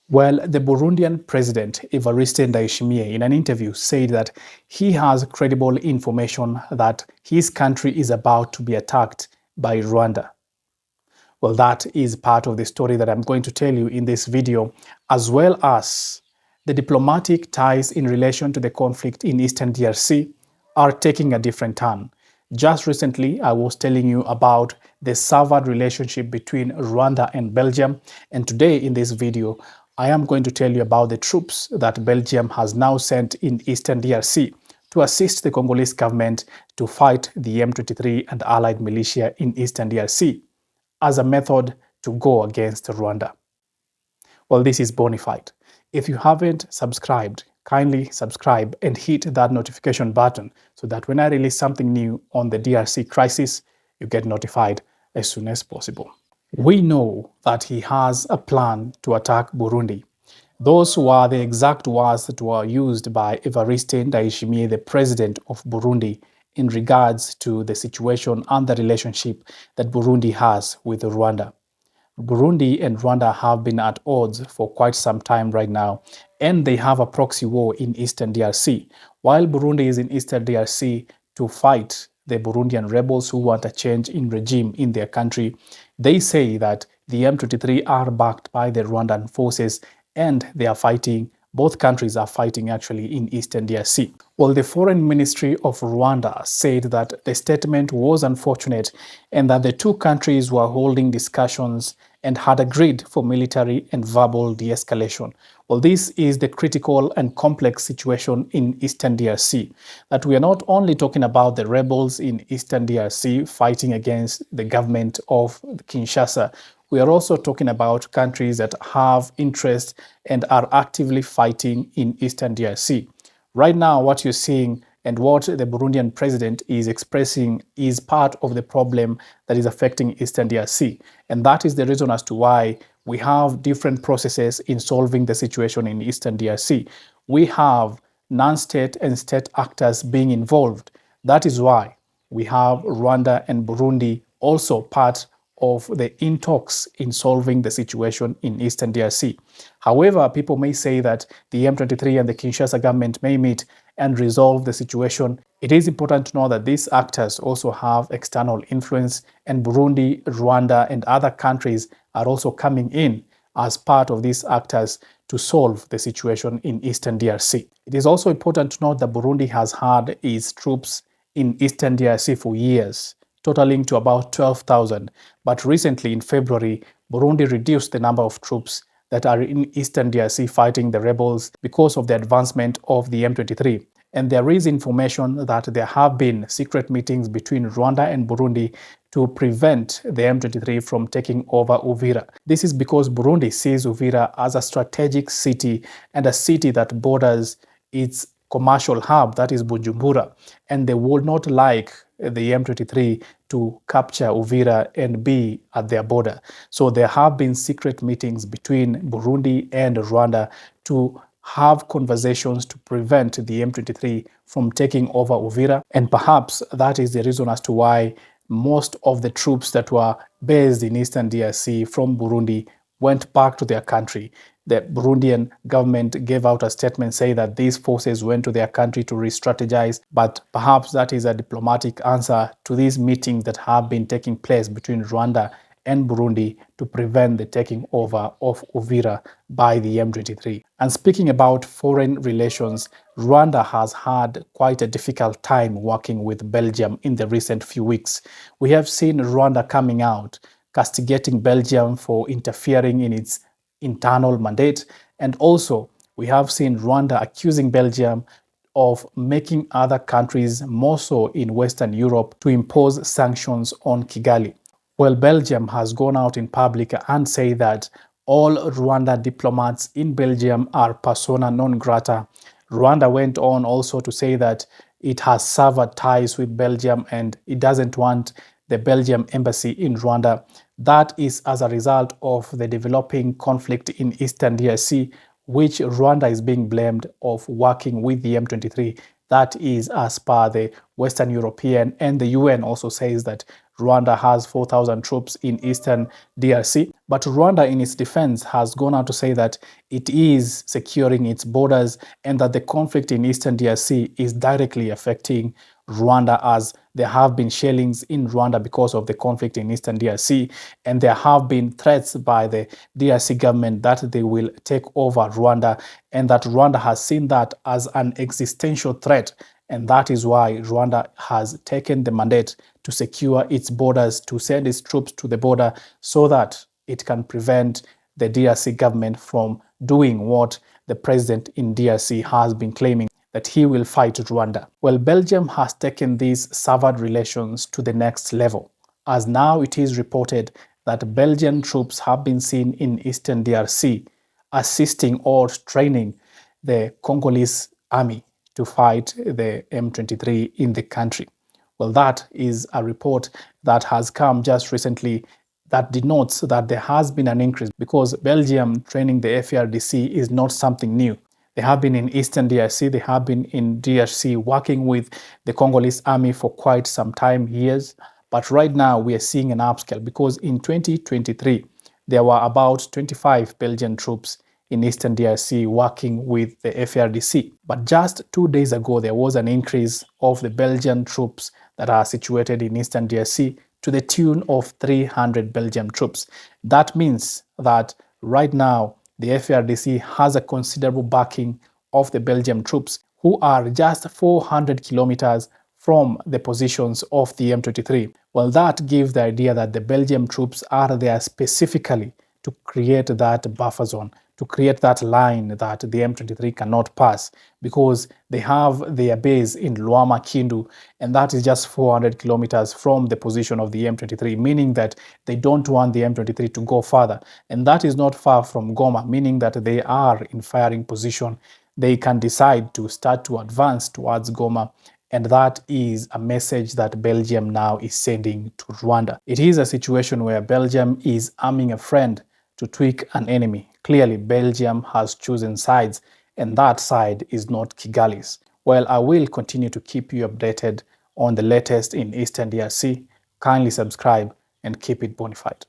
Well, the Burundian president, Evariste Ndayishimiye, in an interview said that he has credible information that his country is about to be attacked by Rwanda. Well, that is part of the story that I'm going to tell you in this video, as well as the diplomatic ties in relation to the conflict in Eastern DRC are taking a different turn. Just recently, I was telling you about the soured relationship between Rwanda and Belgium, and today in this video, I am going to tell you about the troops that Belgium has now sent in Eastern DRC to assist the Congolese government to fight the M23 and allied militia in Eastern DRC as a method to go against Rwanda. Well, this is bona fide. If you haven't subscribed, kindly subscribe and hit that notification button so that when I release something new on the DRC crisis, you get notified as soon as possible. We know that he has a plan to attack Burundi. Those were the exact words that were used by Evariste Ndayishimiye, the president of Burundi, in regards to the situation and the relationship that Burundi has with Rwanda. Burundi and Rwanda have been at odds for quite some time right now, and they have a proxy war in Eastern DRC. While Burundi is in Eastern DRC to fight the Burundian rebels who want a change in regime in their country, they say that the M23 are backed by the Rwandan forces and they are fighting, both countries are fighting actually in Eastern DRC. Well, the Foreign Ministry of Rwanda said that the statement was unfortunate and that the two countries were holding discussions and had agreed for military and verbal de-escalation. Well, this is the critical and complex situation in Eastern DRC, that we are not only talking about the rebels in Eastern DRC fighting against the government of Kinshasa, we are also talking about countries that have interest and are actively fighting in Eastern DRC. Right now, what you're seeing and what the Burundian president is expressing is part of the problem that is affecting Eastern DRC. And that is the reason as to why we have different processes in solving the situation in Eastern DRC. We have non-state and state actors being involved. That is why we have Rwanda and Burundi also part of the in talks in solving the situation in Eastern DRC. However, people may say that the M23 and the Kinshasa government may meet and resolve the situation. It is important to know that these actors also have external influence, and Burundi, Rwanda, and other countries are also coming in as part of these actors to solve the situation in Eastern DRC. It is also important to note that Burundi has had its troops in Eastern DRC for years, totaling to about 12,000. But recently, in February, Burundi reduced the number of troops that are in Eastern DRC fighting the rebels because of the advancement of the M23. And there is information that there have been secret meetings between Rwanda and Burundi to prevent the M23 from taking over Uvira. This is because Burundi sees Uvira as a strategic city and a city that borders its commercial hub, that is Bujumbura, and they would not like the M23 to capture Uvira and be at their border. So there have been secret meetings between Burundi and Rwanda to have conversations to prevent the M23 from taking over Uvira, and perhaps that is the reason as to why most of the troops that were based in Eastern DRC from Burundi went back to their country. The Burundian government gave out a statement saying that these forces went to their country to re-strategize, but perhaps that is a diplomatic answer to these meetings that have been taking place between Rwanda and Burundi to prevent the taking over of Uvira by the M23. And speaking about foreign relations, Rwanda has had quite a difficult time working with Belgium in the recent few weeks. We have seen Rwanda coming out, castigating Belgium for interfering in its internal mandate, and also we have seen Rwanda accusing Belgium of making other countries, more so in Western Europe, to impose sanctions on Kigali. Well, Belgium has gone out in public and said that all Rwanda diplomats in Belgium are persona non grata. Rwanda went on also to say that it has severed ties with Belgium and it doesn't want the Belgium embassy in Rwanda. That is as a result of the developing conflict in Eastern DRC, which Rwanda is being blamed of working with the M23. That is as per the Western European, and the UN also says that Rwanda has 4,000 troops in Eastern DRC. But Rwanda, in its defense, has gone out to say that it is securing its borders and that the conflict in Eastern DRC is directly affecting Rwanda, as there have been shellings in Rwanda because of the conflict in Eastern DRC, and there have been threats by the DRC government that they will take over Rwanda, and that Rwanda has seen that as an existential threat. And that is why Rwanda has taken the mandate to secure its borders, to send its troops to the border so that it can prevent the DRC government from doing what the president in DRC has been claiming, that he will fight Rwanda. Well, Belgium has taken these severed relations to the next level, as now it is reported that Belgian troops have been seen in Eastern DRC assisting or training the Congolese army to fight the M23 in the country. Well, that is a report that has come just recently that denotes that there has been an increase, because Belgium training the FARDC is not something new. They have been in Eastern DRC, they have been in DRC working with the Congolese army for quite some time, years. But right now we are seeing an upscale, because in 2023, there were about 25 Belgian troops in Eastern DRC working with the FARDC. But just 2 days ago, there was an increase of the Belgian troops that are situated in Eastern DRC to the tune of 300 Belgian troops. That means that right now, the FARDC has a considerable backing of the Belgian troops, who are just 400 kilometers from the positions of the M23. Well, that gives the idea that the Belgian troops are there specifically to create that buffer zone, to create that line that the M23 cannot pass, because they have their base in Luama Kindu, and that is just 400 kilometers from the position of the M23, meaning that they don't want the M23 to go further. And that is not far from Goma, meaning that they are in firing position. They can decide to start to advance towards Goma. And that is a message that Belgium now is sending to Rwanda. It is a situation where Belgium is arming a friend to tweak an enemy. Clearly, Belgium has chosen sides, and that side is not Kigali's. Well, I will continue to keep you updated on the latest in Eastern DRC. Kindly subscribe and keep it bonafide.